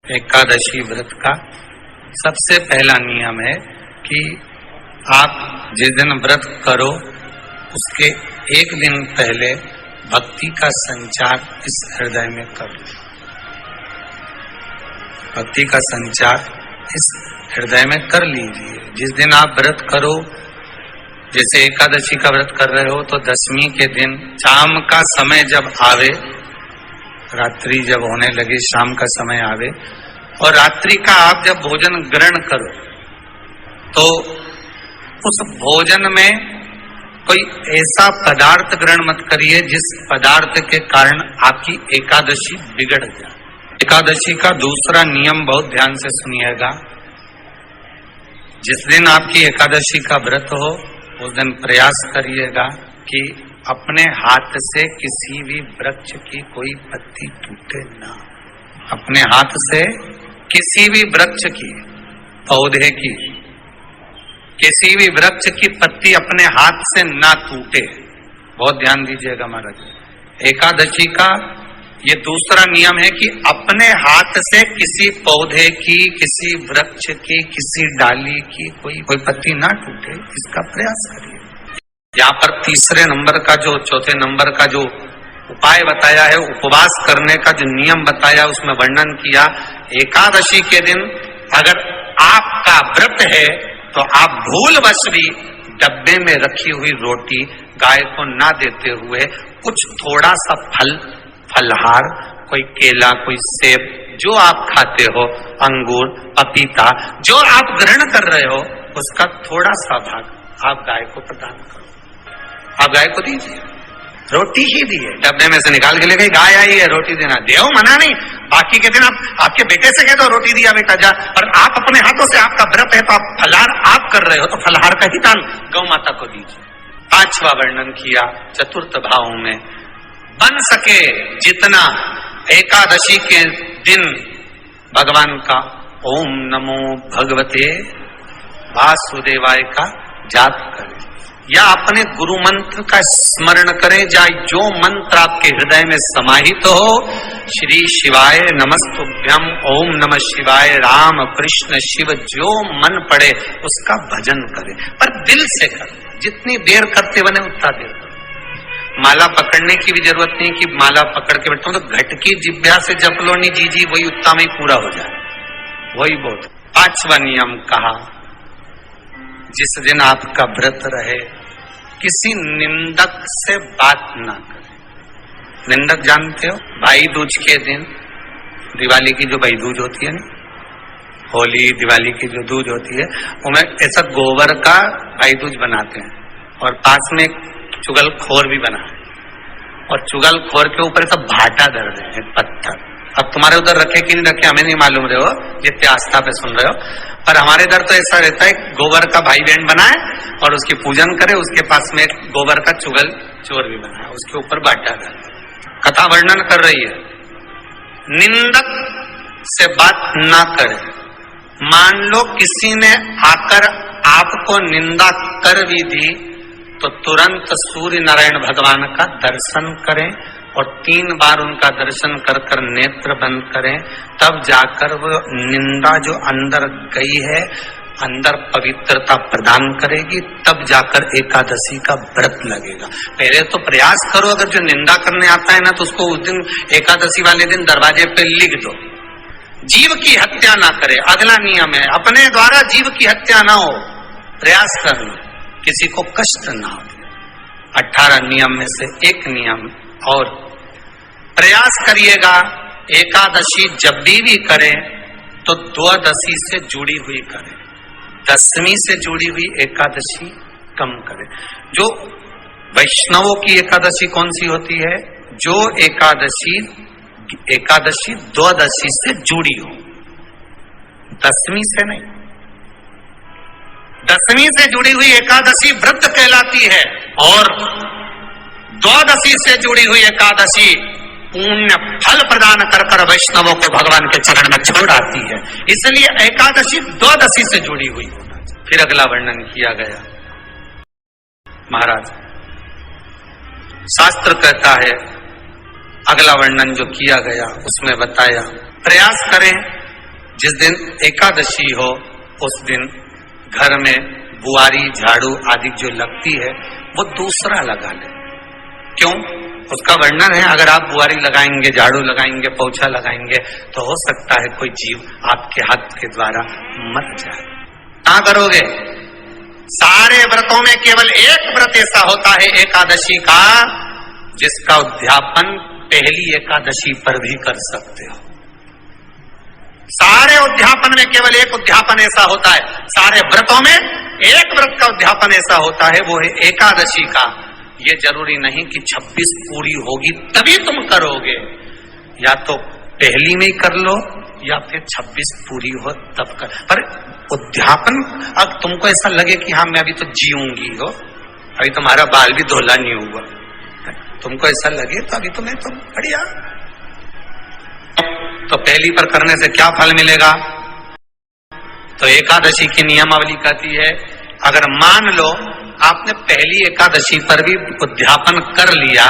एकादशी व्रत का सबसे पहला नियम है कि आप जिस दिन व्रत करो उसके एक दिन पहले भक्ति का संचार इस हृदय में करो। भक्ति का संचार इस हृदय में कर लीजिए। जिस दिन आप व्रत करो, जैसे एकादशी का व्रत कर रहे हो तो दशमी के दिन शाम का समय जब आवे, रात्रि जब होने लगे, शाम का समय आवे और रात्रि का आप जब भोजन ग्रहण करो तो उस भोजन में कोई ऐसा पदार्थ ग्रहण मत करिए जिस पदार्थ के कारण आपकी एकादशी बिगड़ जाए। एकादशी का दूसरा नियम बहुत ध्यान से सुनिएगा। जिस दिन आपकी एकादशी का व्रत हो उस दिन प्रयास करिएगा कि अपने हाथ से किसी भी वृक्ष की कोई पत्ती टूटे ना। अपने हाथ से किसी भी वृक्ष की, पौधे की, किसी भी वृक्ष की पत्ती अपने हाथ से ना टूटे। बहुत ध्यान दीजिएगा महाराज। एकादशी का ये दूसरा नियम है कि अपने हाथ से किसी पौधे की, किसी वृक्ष की, किसी डाली की कोई पत्ती ना टूटे, इसका प्रयास करिए। यहाँ पर तीसरे नंबर का जो, चौथे नंबर का जो उपाय बताया है, उपवास करने का जो नियम बताया, उसमें वर्णन किया एकादशी के दिन अगर आपका व्रत है तो आप भूलवश भी डब्बे में रखी हुई रोटी गाय को ना देते हुए कुछ थोड़ा सा फलहार, कोई केला, कोई सेब, जो आप खाते हो, अंगूर, पपीता, जो आप ग्रहण कर रहे हो, उसका थोड़ा सा भाग आप गाय को प्रदान करो। आप गाय को दीजिए। रोटी ही दी है, डब्बे में से निकाल के ले गई, गाय आई है, रोटी देना देव मना नहीं। बाकी के दिन आप आपके बेटे से कह दो रोटी दिया बेटा जा, पर आप अपने हाथों से, आपका व्रत है तो आप फलहार आप कर रहे हो तो फलहार का ही दान गौ माता को दीजिए। पांचवा वर्णन किया चतुर्थ भाव में, बन सके जितना एकादशी के दिन भगवान का ओम नमो भगवते वासुदेवाय का जाप करें या अपने गुरु मंत्र का स्मरण करें, चाहे जो मंत्र आपके हृदय में समाहित हो। श्री शिवाय नमस्तुभ्यम, ओम नमः शिवाय, राम कृष्ण शिव, जो मन पड़े उसका भजन करें, पर दिल से करें। जितनी देर करते बने उतना देर करें। माला पकड़ने की भी जरूरत नहीं कि माला पकड़ के बैठता हूं तो घट की जिब्या से जप लो नहीं जी वही उतना में पूरा हो जाए, वही बहुत। पांचवा नियम कहा, जिस दिन आपका व्रत रहे किसी निंदक से बात ना करें। निंदक जानते हो, भाई दूज के दिन, दिवाली की जो भाई दूज होती है ना, होली दिवाली की जो दूज होती है, उनमें ऐसा गोबर का भाई दूज बनाते हैं और पास में एक चुगलखोर भी बना है और चुगलखोर के ऊपर ऐसा भाटा धर रहे हैं, पत्थर। अब तुम्हारे उधर रखे कि नहीं रखे हमें नहीं मालूम रहे हो, जितने आस्था पे सुन रहे हो, पर हमारे इधर तो ऐसा रहता है, गोबर का भाई बहन बनाए और उसकी पूजन करे, उसके पास में एक गोबर का चुगल चोर भी बनाए, उसके ऊपर बाटा कर। कथा वर्णन कर रही है, निंदक से बात ना करे। मान लो किसी ने आकर आपको निंदा कर भी दी तो तुरंत सूर्य नारायण भगवान का दर्शन करें और 3 बार उनका दर्शन कर कर नेत्र बंद करें, तब जाकर वो निंदा जो अंदर गई है, अंदर पवित्रता प्रदान करेगी, तब जाकर एकादशी का व्रत लगेगा। पहले तो प्रयास करो, अगर जो निंदा करने आता है ना तो उसको उस दिन एकादशी वाले दिन दरवाजे पे लिख दो। जीव की हत्या ना करे, अगला नियम है, अपने द्वारा जीव की हत्या ना हो, प्रयास करना, किसी को कष्ट ना हो। 18 नियम में से एक नियम और, प्रयास करिएगा एकादशी जब भी करें तो द्वादशी से जुड़ी हुई करें, दशमी से जुड़ी हुई एकादशी कम करें। जो वैष्णवों की एकादशी कौन सी होती है? जो एकादशी द्वादशी से जुड़ी हो, दशमी से नहीं। दशमी से जुड़ी हुई एकादशी व्रत कहलाती है और द्वादशी से जुड़ी हुई एकादशी पुण्य फल प्रदान कर कर वैष्णवों को भगवान के चरण में छोड़ आती है। इसलिए एकादशी द्वादशी से जुड़ी हुई होना चाहिए। फिर अगला वर्णन किया गया, महाराज शास्त्र कहता है, अगला वर्णन जो किया गया उसमें बताया, प्रयास करें जिस दिन एकादशी हो उस दिन घर में बुआरी झाड़ू आदि जो लगती है वो दूसरा लगा ले। क्यों? उसका वर्णन है, अगर आप बुआरी लगाएंगे, झाड़ू लगाएंगे, पोछा लगाएंगे तो हो सकता है कोई जीव आपके हाथ के द्वारा मर जाए। क्या करोगे? सारे व्रतों में केवल एक व्रत ऐसा होता है एकादशी का जिसका उद्यापन पहली एकादशी पर भी कर सकते हो। सारे उद्यापन में केवल एक उद्यापन ऐसा होता है, सारे व्रतों में एक व्रत का उद्यापन ऐसा होता है, वो है एकादशी का। ये जरूरी नहीं कि 26 पूरी होगी तभी तुम करोगे, या तो पहली में ही कर लो या फिर 26 पूरी हो तब कर। पर उद्यापन, अब तुमको ऐसा लगे कि हाँ मैं अभी तो जीऊंगी हो, अभी तुम्हारा बाल भी धोला नहीं हुआ, तुमको ऐसा लगे तो अभी तो मैं तो बढ़िया, तो पहली पर करने से क्या फल मिलेगा? तो एकादशी की नियमावली कहती है, अगर मान लो आपने पहली एकादशी पर भी उद्यापन कर लिया,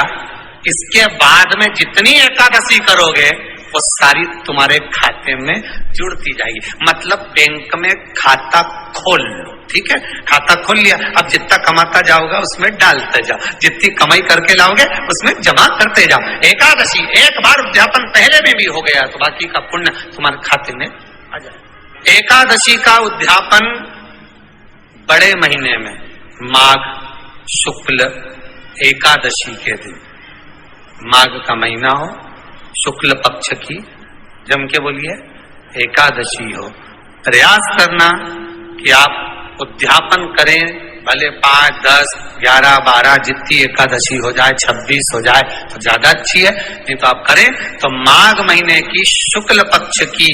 इसके बाद में जितनी एकादशी करोगे वो सारी तुम्हारे खाते में जुड़ती जाएगी। मतलब बैंक में खाता खोल लो, ठीक है? खाता खोल लिया, अब जितना कमाता जाओगे उसमें डालते जाओ, जितनी कमाई करके लाओगे उसमें जमा करते जाओ। एकादशी एक बार उद्यापन पहले में भी हो गया तो बाकी का पुण्य तुम्हारे खाते में आ जाए। एकादशी का उद्यापन बड़े महीने में माघ शुक्ल एकादशी के दिन, माघ का महीना हो, शुक्ल पक्ष की, जम के बोलिए, एकादशी हो, प्रयास करना कि आप उद्यापन करें, भले 5, 10, 11, 12 जितनी एकादशी हो जाए, 26 हो जाए तो ज्यादा अच्छी है, नहीं तो आप करें तो माघ महीने की शुक्ल पक्ष की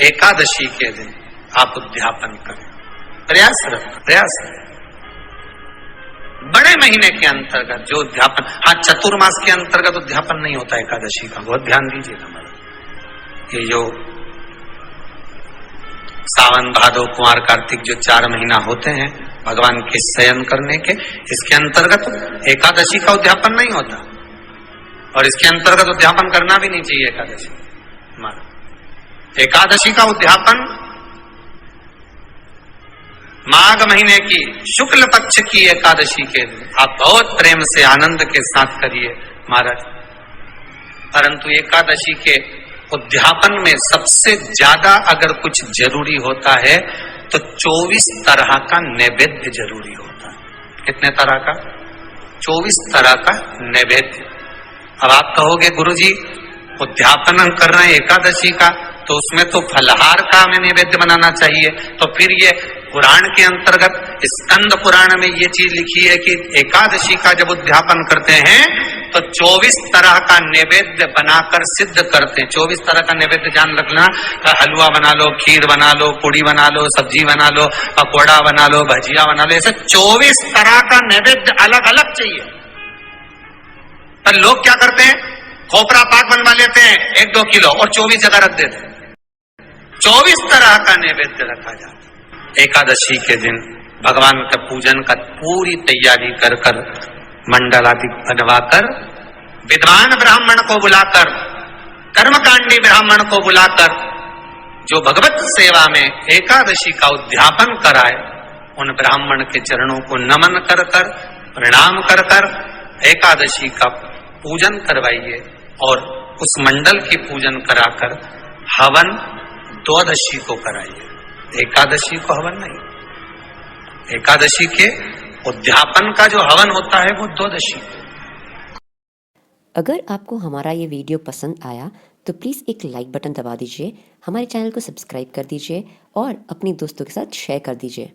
एकादशी के दिन आप उद्यापन करें। प्रयास रखना, प्रयास करें। बड़े महीने के अंतर्गत जो उद्यापन, हाँ चतुर्मास के अंतर्गत उद्यापन नहीं होता एकादशी का, बहुत ध्यान दीजिएगा। ये जो सावन भादो कुमार कार्तिक जो 4 महीना होते हैं भगवान के शयन करने के, इसके अंतर्गत एकादशी का उद्यापन नहीं होता, और इसके अंतर्गत उद्यापन करना भी नहीं चाहिए एकादशी। एकादशी का उद्यापन माघ महीने की शुक्ल पक्ष की एकादशी के दिन आप बहुत प्रेम से आनंद के साथ करिए महाराज। परंतु एकादशी के उद्यापन में सबसे ज्यादा अगर कुछ जरूरी होता है तो 24 तरह का नैवेद्य जरूरी होता है। कितने तरह का? 24 तरह का नैवेद्य। अब आप कहोगे गुरुजी उद्यापन हम कर रहे हैं एकादशी का, तो उसमें तो फलहार का हमें नैवेद्य बनाना चाहिए। तो फिर ये पुराण के अंतर्गत स्कंद पुराण में ये चीज लिखी है कि एकादशी का जब उद्यापन करते हैं तो 24 तरह का नैवेद्य बनाकर सिद्ध करते हैं। 24 तरह का नैवेद्य जान रखना, हलवा बना लो, खीर बना लो, पूड़ी बना लो, सब्जी बना लो, पकौड़ा बना लो, भजिया बना लो, ऐसे 24 तरह का नैवेद्य अलग अलग चाहिए। पर लोग क्या करते हैं, खोपरा पाक बनवा लेते हैं 1-2 किलो और 24 जगह रख देते हैं। 24 तरह का नैवेद्य रखा जाता है। एकादशी के दिन भगवान का पूजन का पूरी तैयारी कर कर, मंडल आदि बनवाकर, विद्वान ब्राह्मण को बुलाकर, कर्मकांडी ब्राह्मण को बुलाकर, जो भगवत सेवा में एकादशी का उद्यापन कराए, उन ब्राह्मण के चरणों को नमन कर कर, प्रणाम कर कर एकादशी का पूजन करवाइए। और उस मंडल की पूजन कराकर हवन द्वादशी को कराइए, एकादशी को हवन नहीं। एकादशी के उद्यापन का जो हवन होता है वो द्वादशी। अगर आपको हमारा ये वीडियो पसंद आया तो प्लीज़ एक लाइक बटन दबा दीजिए, हमारे चैनल को सब्सक्राइब कर दीजिए और अपने दोस्तों के साथ शेयर कर दीजिए।